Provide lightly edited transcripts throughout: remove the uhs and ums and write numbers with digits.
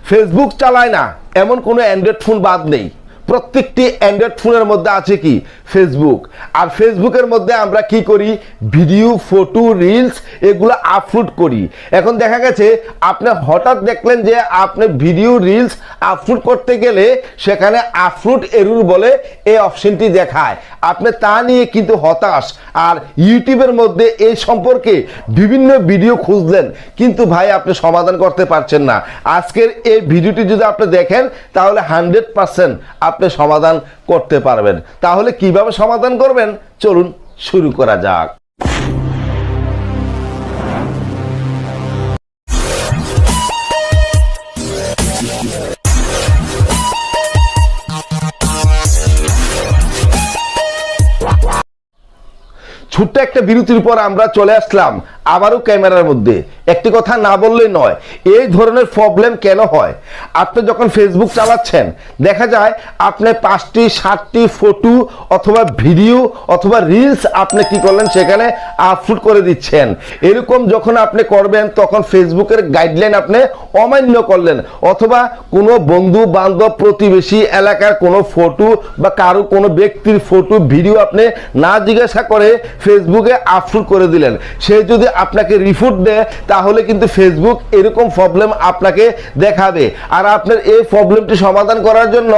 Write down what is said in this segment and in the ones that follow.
Facebook চালায় না এমন কোনো অ্যান্ড্রয়েড ফোন বাদ নেই। প্রত্যেকটি অ্যান্ড্রয়েড ফোনের মধ্যে আছে কি ফেসবুক। আর ফেসবুকের মধ্যে আমরা কি করি, ভিডিও, ফটো, রিলস এগুলো আপলোড করি। এখন দেখা গেছে আপনি হঠাৎ দেখলেন যে আপনি ভিডিও, রিলস আপলোড করতে গেলে সেখানে আপলোড এরর বলে এই অপশনটি দেখায়। আপনি তা নিয়ে কিন্তু হতাশ। আর ইউটিউবের মধ্যে এই সম্পর্কে বিভিন্ন ভিডিও খুঁজলেন, কিন্তু ভাই আপনি সমাধান করতে পারছেন না। আজকের এই ভিডিওটি যদি আপনি দেখেন তাহলে 100% আপনি সমাধান করতে পারবেন। তাহলে কিভাবে সমাধান করবেন চলুন শুরু করা যাক। ছোট্ট একটা বিরতির পর আমরা চলে আসলাম আবারও ক্যামেরার মধ্যে। একটি কথা না বললেই নয়, এই ধরনের প্রবলেম কেন হয়? আপনি যখন ফেসবুক চালাচ্ছেন দেখা যায় আপনি 5টি 7টি ফটো অথবা ভিডিও অথবা রিলস আপনি কি করলেন সেখানে আপলোড করে দিচ্ছেন। এরকম যখন আপনি করবেন তখন ফেসবুকের গাইডলাইন আপনি অমান্য করলেন, অথবা কোনো বন্ধু বান্ধব, প্রতিবেশী, এলাকার কোনো ফটো বা কারো কোনো ব্যক্তির ফটো, ভিডিও আপনি না জিজ্ঞাসা করে ফেসবুকে আপলোড করে দিলেন। সে যদি আপনাকে রিপোর্ট দেয় তাহলে কিন্তু ফেসবুক এরকম প্রবলেম আপনাকে দেখাবে। আর আপনার এই প্রবলেমটি সমাধান করার জন্য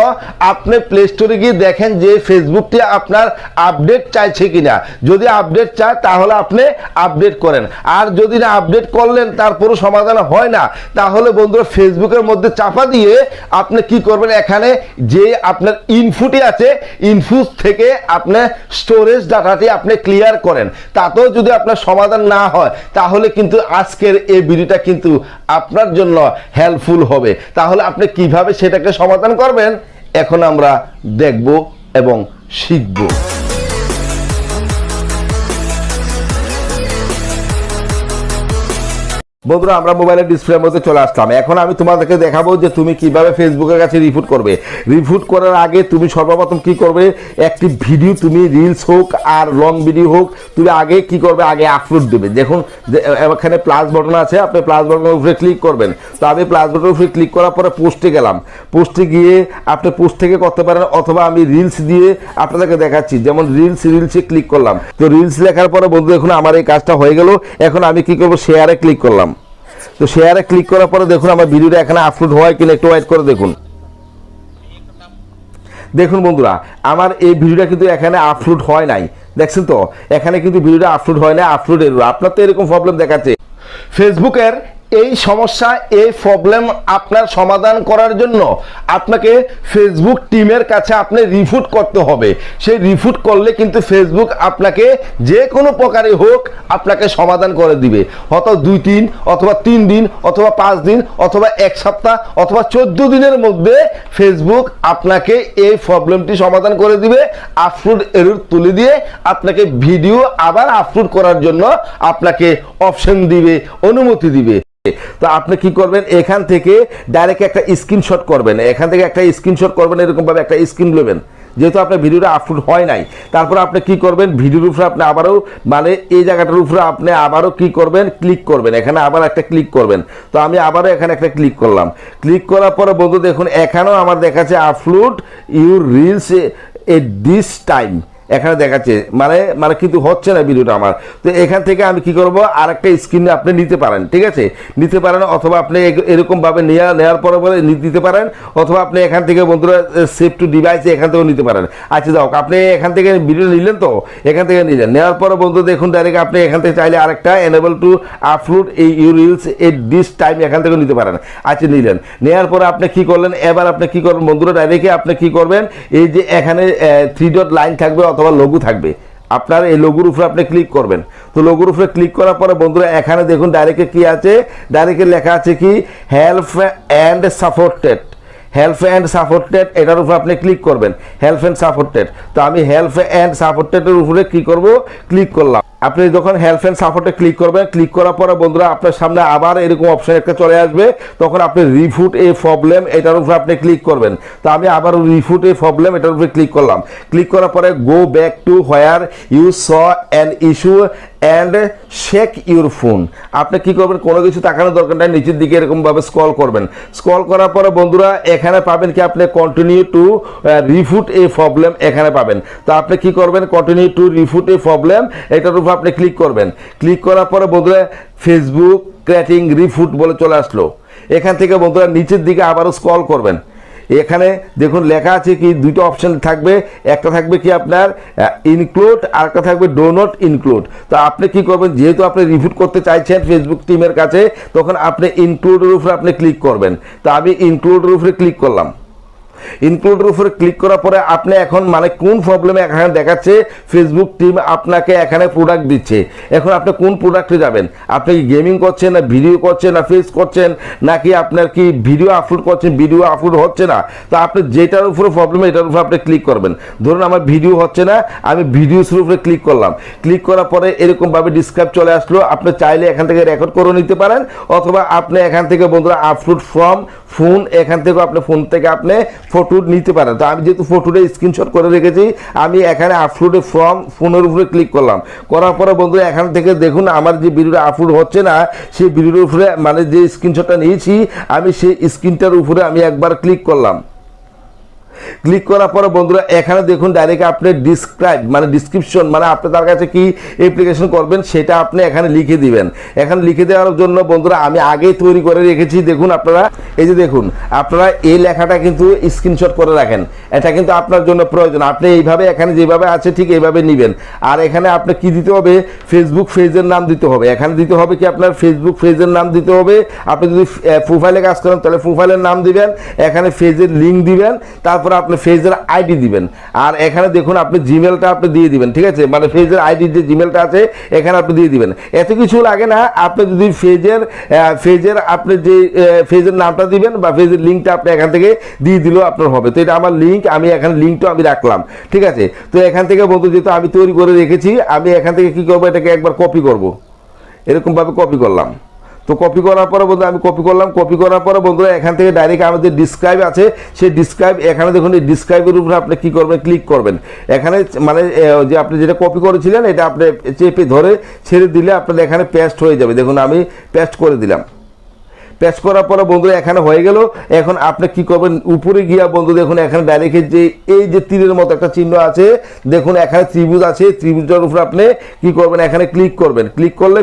আপনি প্লে স্টোরে গিয়ে দেখেন যে ফেসবুকটি আপনার আপডেট চাইছে কিনা। যদি আপডেট চায় তাহলে আপনি আপডেট করেন, আর যদি না আপডেট করলেন তারপরও সমাধান হয় না, তাহলে বন্ধুরা ফেসবুকের মধ্যে চাপা দিয়ে আপনি কি করবেন, এখানে যে আপনার ইনফুটি আছে ইনফুস থেকে আপনি স্টোরেজ ডাটাটি আপনি ক্লিয়ার করেন। তাতেও যদি আপনার সমাধান না হয় তাহলে কিন্তু আজকের এই ভিডিওটা কিন্তু আপনার জন্য হেল্পফুল হবে। তাহলে আপনি কিভাবে সেটাকে সমাধান করবেন এখন আমরা দেখব এবং শিখব। বন্ধুরা আমরা মোবাইলের ডিসপ্লের মধ্যে চলে আসলাম। এখন আমি তোমাদেরকে দেখাবো যে তুমি কিভাবে ফেসবুকের কাছে রিপোর্ট করবে। রিপোর্ট করার আগে তুমি সর্বপ্রথম কি করবে, একটি ভিডিও, তুমি রিলস হোক আর লং ভিডিও হোক, তুমি আগে কি করবে, আগে আপলোড দেবে। দেখুন এখানে প্লাস বাটন আছে, আপনি প্লাস বাটনের উপরে ক্লিক করবেন। তো আমি প্লাস বাটনের উপরে ক্লিক করার পরে পোস্টে গেলাম। পোস্টে গিয়ে আপনি পোস্ট থেকে করতে পারেন, অথবা আমি রিলস দিয়ে আপনাদেরকে দেখাচ্ছি। যেমন রিলসে ক্লিক করলাম। তো রিলস লেখার পরে বন্ধু দেখুন আমার এই কাজটা হয়ে গেল। এখন আমি কি করবো, শেয়ারে ক্লিক করলাম। তো শেয়ারে ক্লিক করার পরে দেখুন আমার ভিডিওটা এখানে আপলোড হয় কিনা একটু ওয়েট করে দেখুন। দেখুন বন্ধুরা আমার এই ভিডিওটা কিন্তু এখানে আপলোড হয় নাই, দেখছেন তো এখানে কিন্তু ভিডিওটা আপলোড হয় না, আপলোড এরর। আপনার তো এরকম প্রবলেম দেখাচ্ছে। ফেসবুকের এই সমস্যা, এই প্রবলেম আপনার সমাধান করার জন্য আপনাকে ফেসবুক টিমের কাছে আপনি রিপোর্ট করতে হবে। সেই রিপোর্ট করলে কিন্তু ফেসবুক আপনাকে যে কোনো প্রকারে হোক আপনাকে সমাধান করে দিবে। হয়তো 2 দিন অথবা 3 দিন অথবা 5 দিন অথবা 1 সপ্তাহ অথবা 14 দিনের মধ্যে ফেসবুক আপনাকে এই প্রবলেমটি সমাধান করে দিবে। আপলোড এরর তুলে দিয়ে আপনাকে ভিডিও আবার আপলোড করার জন্য আপনাকে অপশন দিবে, অনুমতি দিবে। তো আপনি কি করবেন, এখান থেকে ডাইরেক্ট একটা স্ক্রিনশট করবেন। এখান থেকে একটা স্ক্রিনশট করবেন, এরকম ভাবে একটা স্ক্রিন নেবেন, যেহেতু আপনার ভিডিওটা আপলোড হয় নাই। তারপর আপনি কি করবেন, ভিডিওর উপরে আপনি আবারও মানে এই জায়গাটার উপরে আপনি আবারও কি করবেন, ক্লিক করবেন। এখানে আবার একটা ক্লিক করবেন। তো আমি আবারও এখানে একটা ক্লিক করলাম। ক্লিক করার পরে বন্ধু দেখুন এখানেও আমার দেখাচ্ছে upload your reels at this time, এখানে দেখাচ্ছে মানে কিন্তু হচ্ছে না ভিডিওটা আমার। তো এখান থেকে আমি কি করব, আরেকটা স্ক্রিন আপনি নিতে পারেন, ঠিক আছে, নিতে পারেন, অথবা আপনি এরকম ভাবে নেওয়ার পরে নিতে পারেন, অথবা আপনি এখান থেকে বন্ধুরা সেভ টু ডিভাইসে এখান থেকেও নিতে পারেন। আচ্ছা যাও, আপনি এখান থেকে ভিডিও নিলেন, তো এখান থেকে নিলেন, নেওয়ার পরে বন্ধু দেখুন ডাইরেক্ট আপনি এখান থেকে চাইলে আরেকটা এনেবল টু আপলোড এই your reels at this time এখান থেকে নিতে পারেন। আচ্ছা নিলেন, নেওয়ার পরে আপনি কি করলেন, এবার আপনি কি করবেন বন্ধুরা, ডাইরেক্ট আপনি কি করবেন, এই যে এখানে 3 ডট লাইন থাকবে অথবা লোগো থাকবে, আপনার এই লোগোর উপরে আপনি ক্লিক করবেন। তো লোগোর উপরে ক্লিক করার পরে বন্ধুরা এখানে দেখুন ডাইরেক্টে কি আছে, ডাইরেক্টে লেখা আছে কি help and supported. Help and supported এটার উপর আপনি ক্লিক করবেন, হেল্প অ্যান্ড সাপোর্টেড। তো আমি হেল্প অ্যান্ড সাপোর্টেডের উপরে কি করব, ক্লিক করলাম। আপনি যখন হেল্প অ্যান্ড সাপোর্টে ক্লিক করবেন, ক্লিক করার পরে বন্ধুরা আপনার সামনে আবার এরকম অপশন একটা চলে আসবে, তখন আপনি রিফুট এ প্রবলেম এটার উপরে আপনি ক্লিক করবেন। তো আমি আবার রিফুট এ প্রবলেম এটার উপরে ক্লিক করলাম। ক্লিক করার পরে go back to where you saw an issue and shake your phone. আপনি কি করবেন, কোনো কিছু তাকানোর দরকার নাই, নিচের দিকে এরকমভাবে স্ক্রল করবেন। স্ক্রল করার পরে বন্ধুরা এখানে পাবেন কি আপনি কন্টিনিউ টু রিফুট এ প্রবলেম এখানে পাবেন। তো আপনি কি করবেন, কন্টিনিউ টু রিফুট এ প্রবলেম এটার উপর আপনি ক্লিক করবেন। ক্লিক করার পরে বন্ধুরা ফেসবুক ক্র্যাটিং রিফুট বলে চলে আসলো। এখান থেকে বন্ধুরা নিচের দিকে আবারও স্ক্রল করবেন। এখানে দেখুন লেখা আছে কি দুটো অপশন থাকবে, একটা থাকবে কি আপনার ইনক্লুড আর একটা থাকবে ডো নট ইনক্লুড। তো আপনি কি করবেন, যেহেতু আপনি রিপোর্ট করতে চাইছেন ফেসবুক টিমের কাছে, তখন আপনি ইনক্লুডের উপরে আপনি ক্লিক করবেন। তো আমি ইনক্লুডের উপরে ক্লিক করলাম। ইনক্লুডের উপরে ক্লিক করার পরে আপনি এখন মানে কোন প্রবলেমে এখানে দেখাচ্ছে ফেসবুক টিম আপনাকে এখানে প্রোডাক্ট দিচ্ছে, এখন আপনি কোন প্রোডাক্টে যাবেন, আপনি কি গেমিং করছেন না ভিডিও করছেন না ফেস করছেন নাকি আপনার কি ভিডিও আপলোড করছেন, ভিডিও আপলোড হচ্ছে না। তো আপনি যেটার উপরে প্রবলেম এটার উপরে আপনি ক্লিক করবেন। ধরুন আমার ভিডিও হচ্ছে না, আমি ভিডিওসের উপরে ক্লিক করলাম। ক্লিক করার পরে এরকমভাবে ডিসক্রাইব চলে আসলো। আপনি চাইলে এখান থেকে রেকর্ড করে নিতে পারেন, অথবা আপনি এখান থেকে বন্ধুরা আপলোড ফ্রম ফোন, এখান থেকে আপনি ফোন থেকে আপনি ফটো নিতে পারেন। তো আমি যেহেতু ফটোটা স্ক্রিনশট করে রেখেছি, আমি এখানে আপলোডে ফ্রম ফোনের উপরে ক্লিক করলাম। করার পরে বন্ধুরা এখান থেকে দেখুন আমার যে ভিডিওটা আপলোড হচ্ছে না, সেই ভিডিওর উপরে মানে যে স্ক্রিনশটটা নিয়েছি আমি সেই স্ক্রিনটার উপরে আমি একবার ক্লিক করলাম। ক্লিক করার পরে বন্ধুরা এখানে দেখুন ডাইরেক্ট আপনি ডিসক্রাইব মানে ডিসক্রিপশন মানে আপনি তার কাছে কি অ্যাপ্লিকেশন করবেন সেটা আপনি এখানে লিখে দিবেন। এখানে লিখে দেওয়ার জন্য বন্ধুরা আমি আগেই তৈরি করে রেখেছি। দেখুন আপনারা এই যে দেখুন আপনারা এই লেখাটা কিন্তু স্ক্রিনশট করে রাখেন, এটা কিন্তু আপনার জন্য প্রয়োজন। আপনি এইভাবে এখানে যেভাবে আছে ঠিক এইভাবে নেবেন। আর এখানে আপনি কি দিতে হবে, ফেসবুক পেজের নাম দিতে হবে। এখানে দিতে হবে কি আপনার ফেসবুক পেজের নাম দিতে হবে। আপনি যদি প্রোফাইলে কাজ করেন তাহলে প্রোফাইলের নাম দিবেন, এখানে পেজের লিঙ্ক দিবেন, তারপর আপনি পেজের আইডি দিবেন। আর এখানে দেখুন আপনি জিমেলটা আপনি দিয়ে দিবেন, ঠিক আছে, মানে পেজের আইডি যে জিমেলটা আছে এখানে আপনি দিয়ে দিবেন। এত কিছু লাগে না, আপনি যদি পেজের আপনি যে পেজের নামটা দিবেন বা পেজের লিঙ্কটা আপনি এখান থেকে দিয়ে দিলেও আপনার হবে। তো এটা আমার লিঙ্ক, আমি এখানে লিঙ্কটা আমি রাখলাম, ঠিক আছে। তো এখান থেকে বন্ধু যেহেতু আমি তৈরি করে রেখেছি, আমি এখান থেকে কি করবো, এটাকে একবার কপি করব, এরকমভাবে কপি করলাম। তো কপি করার পরে বন্ধু আমি কপি করলাম। কপি করার পরে বন্ধুরা এখান থেকে ডাইরেক্ট আমাদের ডিসক্রাইব আছে, সেই ডিসক্রাইব এখানে দেখুন এই ডিসক্রাইবের উপরে আপনি কি করবেন, ক্লিক করবেন। এখানে মানে যে আপনি যেটা কপি করেছিলেন এটা আপনি চেপে ধরে ছেড়ে দিলে আপনার এখানে পেস্ট হয়ে যাবে। দেখুন আমি পেস্ট করে দিলাম। পেস্ট করার পরে বন্ধুরা এখানে হয়ে গেল। এখন আপনি কি করবেন, উপরে গিয়া বন্ধু দেখুন এখানে ডাইরেক্ট যে এই যে তীরের মতো একটা চিহ্ন আছে, দেখুন এখানে ত্রিভুজ আছে, ত্রিভুজটার উপরে আপনি কি করবেন, এখানে ক্লিক করবেন। ক্লিক করলে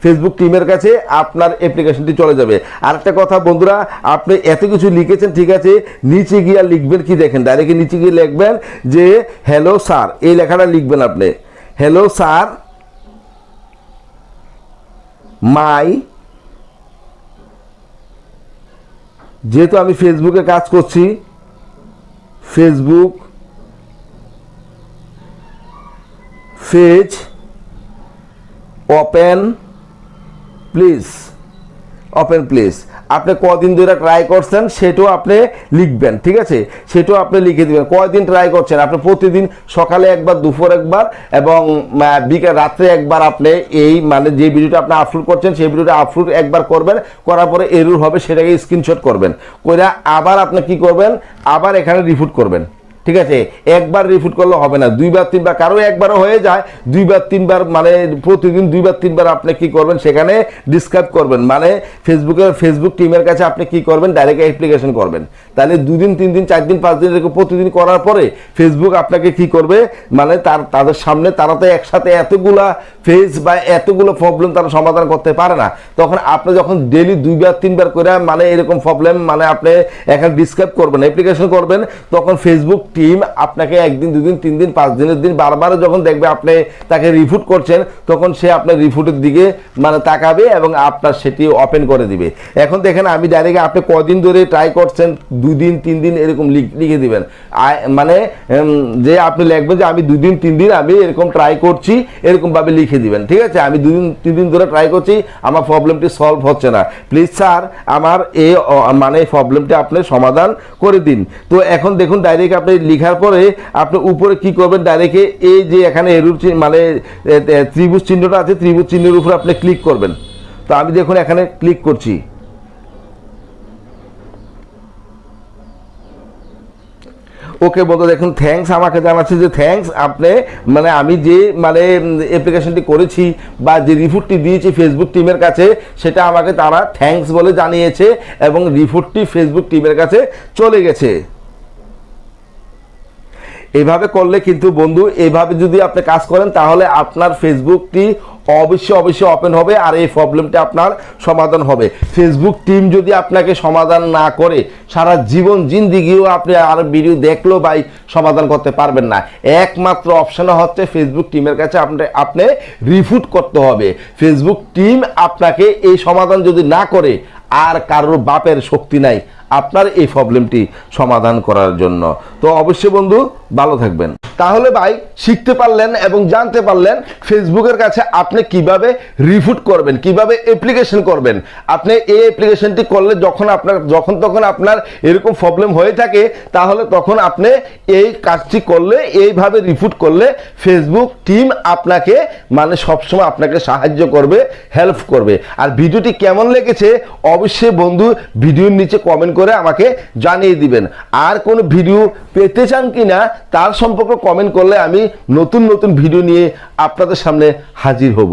ফেসবুক টিমের কাছে আপনার অ্যাপ্লিকেশনটি চলে যাবে। আর একটা কথা বন্ধুরা, আপনি এত কিছু লিখেছেন, ঠিক আছে, নিচে গিয়া লিখবেন কি দেখেন, ডাইরেক্ট নিচে গিয়ে লিখবেন যে হ্যালো স্যার, এই লেখাটা লিখবেন আপনি, হ্যালো স্যার মাই, যেহেতু আমি ফেসবুকে কাজ করছি, Facebook page open please, open please. আপনি কদিন ধরে ট্রাই করছেন সেটাও আপনি লিখবেন, ঠিক আছে, সেটাও আপনি লিখে দিবেন। কয়দিন ট্রাই করছেন, আপনি প্রতিদিন সকালে একবার, দুপুর একবার এবং বিকেল রাত্রে একবার আপনি এই মানে যে ভিডিওটা আপনি আপলোড করছেন সেই ভিডিওটা আপলোড একবার করবেন। করার পরে এরর হবে সেটাকে স্ক্রিনশট করবেন, করে আবার আপনি কি করবেন, আবার এখানে রিপোর্ট করবেন, ঠিক আছে। একবার রিপোর্ট করলে হবে না, দুইবার তিনবার, কারো একবারও হয়ে যায়, দুইবার তিনবার মানে প্রতিদিন দুইবার তিনবার আপনি কি করবেন, সেখানে ডিসক্রাইব করবেন, মানে ফেসবুক টিমের কাছে আপনি কি করবেন, ডাইরেক্ট অ্যাপ্লিকেশন করবেন। তাহলে 2 দিন 3 দিন 4 দিন 5 দিন এরকম প্রতিদিন করার পরে ফেসবুক আপনাকে কি করবে, মানে তাদের সামনে তারা তো একসাথে এতগুলা ফেজ বা এতগুলো প্রবলেম তারা সমাধান করতে পারে না। তখন আপনি যখন ডেলি 2বার 3বার করে মানে এরকম প্রবলেম মানে আপনি এখানে ডিসক্রাইব করবেন, অ্যাপ্লিকেশন করবেন, তখন ফেসবুক টিম আপনাকে 1 দিন 2 দিন 3 দিন 5 দিনের দিন বারবার যখন দেখবে আপনি তাকে রিপোর্ট করছেন, তখন সে আপনার রিপোর্টের দিকে মানে তাকাবে এবং আপনার সেটি ওপেন করে দিবে। এখন দেখেন আমি ডাইরেক্ট আপনি কদিন ধরে ট্রাই করছেন, 2 দিন 3 দিন এরকম লিখে দিবেন, মানে যে আপনি লিখবেন যে আমি 2 দিন 3 দিন আমি এরকম ট্রাই করছি, এরকমভাবে লিখে দিবেন, ঠিক আছে। আমি 2 দিন 3 দিন ধরে ট্রাই করছি, আমার প্রবলেমটি সলভ হচ্ছে না, প্লিজ স্যার আমার এই মানে প্রবলেমটি আপনি সমাধান করে দিন। তো এখন দেখুন ডাইরেক্ট আপনি লেখার পরে আপনি উপরে কি করবেন, ডাইরেক্ট এই যে এখানে এরর মানে ত্রিভুজ চিহ্নটা আছে, ত্রিভুজ চিহ্নের উপর আপনি ক্লিক করবেন। তো আমি দেখুন এখানে ক্লিক করছি। ওকে বলতো দেখুন থ্যাঙ্কস আমাকে জানাচ্ছে যে থ্যাঙ্কস আপনি মানে আমি যে মানে অ্যাপ্লিকেশনটি করেছি বা যে রিপোর্টটি দিয়েছি ফেসবুক টিমের কাছে সেটা আমাকে তারা থ্যাঙ্কস বলে জানিয়েছে এবং রিপোর্টটি ফেসবুক টিমের কাছে চলে গেছে। এভাবে করলে কিন্তু বন্ধু, এইভাবে যদি আপনি কাজ করেন তাহলে আপনার ফেসবুকটি অবশ্যই ওপেন হবে আর এই প্রবলেমটা আপনার সমাধান হবে। ফেসবুক টিম যদি আপনাকে সমাধান না করে সারা জীবন জিন্দিগিও আপনি আর ভিডিও দেখলেও ভাই সমাধান করতে পারবেন না। একমাত্র অপশন হচ্ছে ফেসবুক টিমের কাছে আপনি রিপোর্ট করতে হবে। ফেসবুক টিম আপনাকে এই সমাধান যদি না করে আর কারোর বাপের শক্তি নাই আপনার এই প্রবলেমটি সমাধান করার জন্য। তো অবশ্যই বন্ধু ভালো থাকবেন। তাহলে ভাই শিখতে পারলেন এবং জানতে পারলেন ফেসবুকের কাছে আপনি কিভাবে রিপোর্ট করবেন, কিভাবে অ্যাপ্লিকেশন করবেন। আপনি এই অ্যাপ্লিকেশনটি করলে যখন তখন আপনার এরকম প্রবলেম হয়ে থাকে তাহলে তখন আপনি এই কাজটি করলে, এইভাবে রিপোর্ট করলে ফেসবুক টিম আপনাকে মানে সবসময় আপনাকে সাহায্য করবে, হেল্প করবে। আর ভিডিওটি কেমন লেগেছে অবশ্যই বন্ধু ভিডিওর নিচে কমেন্ট করে আমাকে জানিয়ে দিবেন। আর কোনো ভিডিও পেতে চান কিনা তার সম্পর্কে কমেন্ট করলে আমি নতুন ভিডিও নিয়ে আপনাদের সামনে হাজির হব।